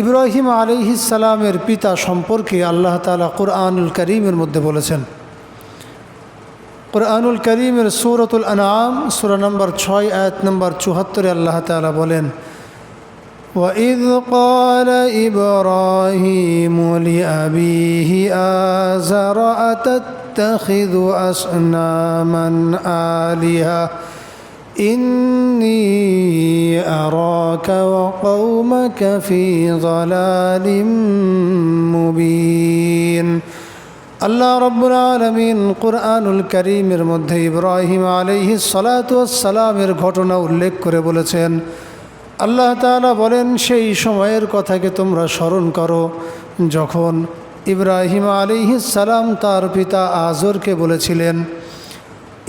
ইব্রাহিম আলাইহিস সালামের পিতা সম্পর্কে আল্লাহ তাআলা কুরআনুল কারীমের মধ্যে বলেছেন। কুরআনুল কারীমের সূরাতুল আনআম সূরা নম্বর 6 আয়াত নম্বর 74 আল্লাহ তাআলা বলেন, وَإِذْ قَالَ إِبْرَاهِيمُ لِأَبِيهِ آزَرَ أَتَتَّخِذُ أَصْنَامًا آلِهَةً إِنِّي أَرَاكَ وَقَوْمَكَ فِي ضَلَالٍ مُبِينٍ। আল্লাহ রাব্বুল আলামিন কুরআনুল কারীমের মধ্যে ইব্রাহিম আলাইহিস সালাতু ওয়াস সালামের ঘটনা উল্লেখ করে বলেছেন, আল্লাহ তাআলা বলেন, সেই সময়ের কথাকে তোমরা স্মরণ করো যখন ইব্রাহিম আলাইহিস সালাম তার পিতা আজরকে বলেছিলেন,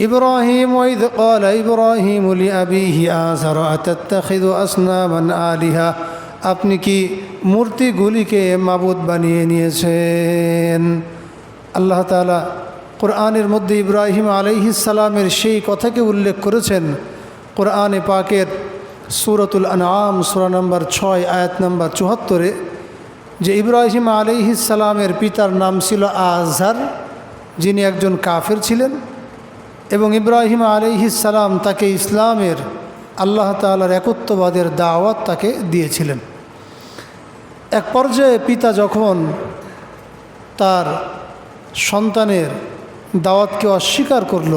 ইব্রাহিম ওয়াইদ ক্বালা ইব্রাহিমু লিআবিহি আযর আতাত্তাখিযু আসনামান আলিহা, আপনি কি মূর্তিগুলিকে মাবুদ বানিয়ে নিয়েছেন। আল্লাহ তাআলা কোরআনের মধ্যে ইব্রাহিম আলাইহিস সালামের সেই কথাকে উল্লেখ করেছেন। কোরআনে পাকের সূরাতুল আনআম সূরা নম্বর 6 আয়াত নম্বর 74 যে ইব্রাহিম আলাইহিস সালামের পিতার নাম ছিল আজহার, যিনি একজন কাফের ছিলেন, এবং ইব্রাহিম আলাইহিস সালাম তাকে ইসলামের আল্লাহ তাআলার একত্ববাদের দাওয়াত তাকে দিয়েছিলেন। এক পর্যায়ে পিতা যখন তার সন্তানের দাওয়াতকে অস্বীকার করল,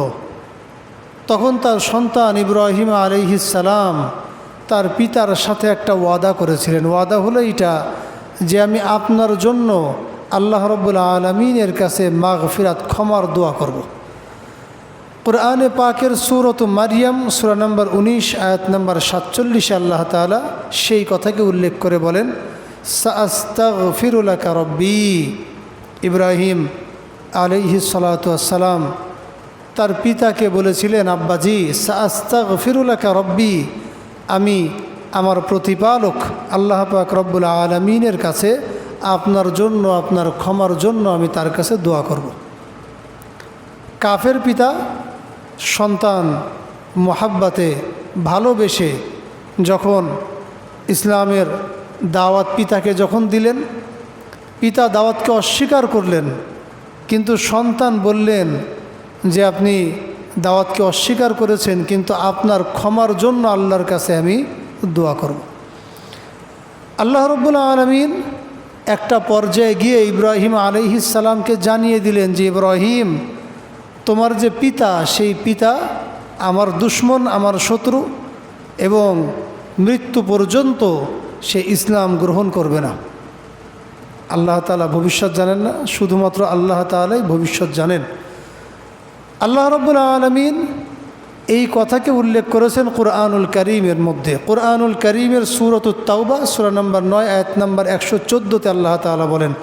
তখন তার সন্তান ইব্রাহিম আলাইহিস সালাম তার পিতার সাথে একটা ওয়াদা করেছিলেন। ওয়াদা হলো এইটা যে আমি আপনার জন্য আল্লাহ রাব্বুল আলামিনের কাছে মাগফিরাত, ক্ষমার দোয়া করব। কুরআনে পাকের সূরাত মারইয়াম সূরা নম্বর 19 আয়াত নম্বর 47 আল্লাহ তাআলা সেই কথাকে উল্লেখ করে বলেন, সাআস্তাগফিরু লাকা রব্বি। ইব্রাহিম আলাইহিস সালাতু ওয়াস সালাম তার পিতাকে বলেছিলেন, আব্বাজি সাআস্তাগফিরু লাকা রব্বি, আমি আমার প্রতিপালক আল্লাহ পাক রব্বুল আলামিনের কাছে আপনার জন্য, আপনার ক্ষমার জন্য আমি তার কাছে দোয়া করব। কাফের পিতা সন্তান মোহাব্বতে ভালোবেসে যখন ইসলামের দাওয়াত পিতাকে যখন দিলেন, পিতা দাওয়াতকে অস্বীকার করলেন, কিন্তু সন্তান বললেন যে আপনি দাওয়াতকে অস্বীকার করেছেন, কিন্তু আপনার ক্ষমার জন্য আল্লাহর কাছে আমি দোয়া করব। আল্লাহ রাব্বুল আলামিন একটা পর্যায়ে গিয়ে ইব্রাহিম আলাইহিস সালামকে জানিয়ে দিলেন যে ইব্রাহিম, তোমার যে পিতা, সেই পিতা আমার দুশমন, আমার শত্রু, এবং মৃত্যু পর্যন্ত সে ইসলাম গ্রহণ করবে না। আল্লাহ তাআলা ভবিষ্যৎ জানেন না, শুধুমাত্র আল্লাহ তাআলাই ভবিষ্যৎ জানেন। আল্লাহ রাব্বুল আলামিন এই কথাকে উল্লেখ করেছেন কুরআনুল কারীমের মধ্যে। কুরআনুল কারীমের সূরাতুত তাওবা সূরা নম্বর 9 আয়াত নম্বর 114 আল্লাহ তাআলা বলেন,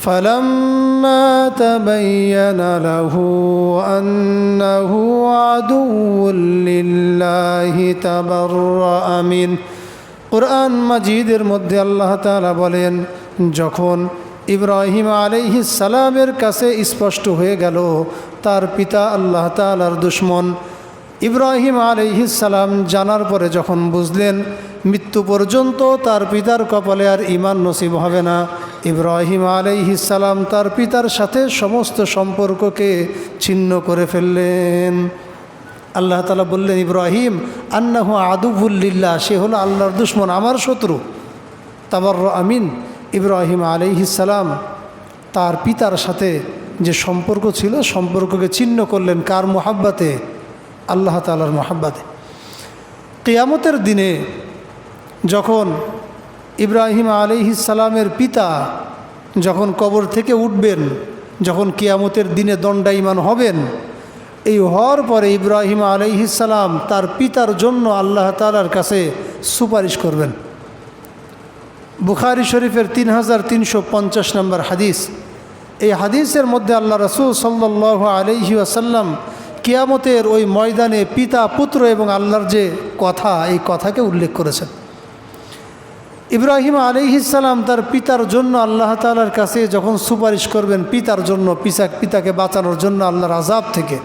ফালাম্মা তাবায়্যানা লাহু আন্নাহু আদুউল লিল্লাহি তাবাররাআ মিন। কুরআন মাজিদের মধ্যে আল্লাহ তাআলা বলেন, যখন ইব্রাহিম আলাইহিস সালামের কাছে স্পষ্ট হয়ে গেল তার পিতা আল্লাহ তাআলার দুশমন, ইব্রাহিম আলাইহিস সালাম জানার পরে যখন বুঝলেন মৃত্যু পর্যন্ত তার পিতার কপালে আর ঈমান নসিব হবে না, ইব্রাহিম আলাইহিস সালাম তার পিতার সাথে সমস্ত সম্পর্ককে ছিন্ন করে ফেললেন। আল্লাহ তাআলা বললেন, ইব্রাহিম আন্নাহু আদুউল লিল্লাহ, সে হলো আল্লাহর দুশমন, আমার শত্রু। তাবাররাআ মিন, ইব্রাহিম আলাইহিস সালাম তার পিতার সাথে যে সম্পর্ক ছিল, সম্পর্ককে ছিন্ন করলেন। কার মোহাব্বতে? আল্লাহ তাআলার মোহাব্বতে। কিয়ামতের দিনে যখন ইব্রাহিম আলাইহিস সালামের পিতা যখন কবর থেকে উঠবেন, যখন কিয়ামতের দিনে দণ্ডায়মান হবেন, এই হওয়ার পরে ইব্রাহিম আলাইহিস সালাম তার পিতার জন্য আল্লাহ তাআলার কাছে সুপারিশ করবেন। বুখারী শরীফের 3350 নম্বর হাদিস। এই হাদিসের মধ্যে আল্লাহ রাসূল সাল্লাল্লাহু আলাইহি ওয়াসাল্লাম কিয়ামতের ওই ময়দানে পিতা, পুত্র এবং আল্লাহর যে কথা, এই কথাকে উল্লেখ করেছেন। ইব্রাহিম আলাইহিস সালাম তার পিতার জন্য আল্লাহ তাআলার কাছে যখন সুপারিশ করবেন, পিতার জন্য, পিতাকে বাঁচানোর জন্য আল্লাহর আযাব থেকে,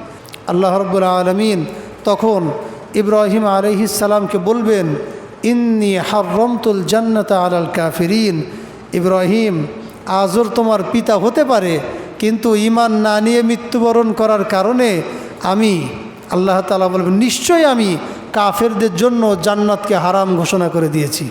আল্লাহ রাব্বুল আলামিন তখন ইব্রাহিম আলাইহিস সালামকে বলবেন ইন্নী হাররমতুল জান্নাতা আলাল কাফিরিন। ইব্রাহিম, আজর তোমার পিতা হতে পারে, কিন্তু ঈমান না নিয়ে মৃত্যুবরণ করার কারণে আমি, আল্লাহ তাআলা বলবেন, নিশ্চয়ই আমি কাফেরদের জন্য জান্নাতকে হারাম ঘোষণা করে দিয়েছি।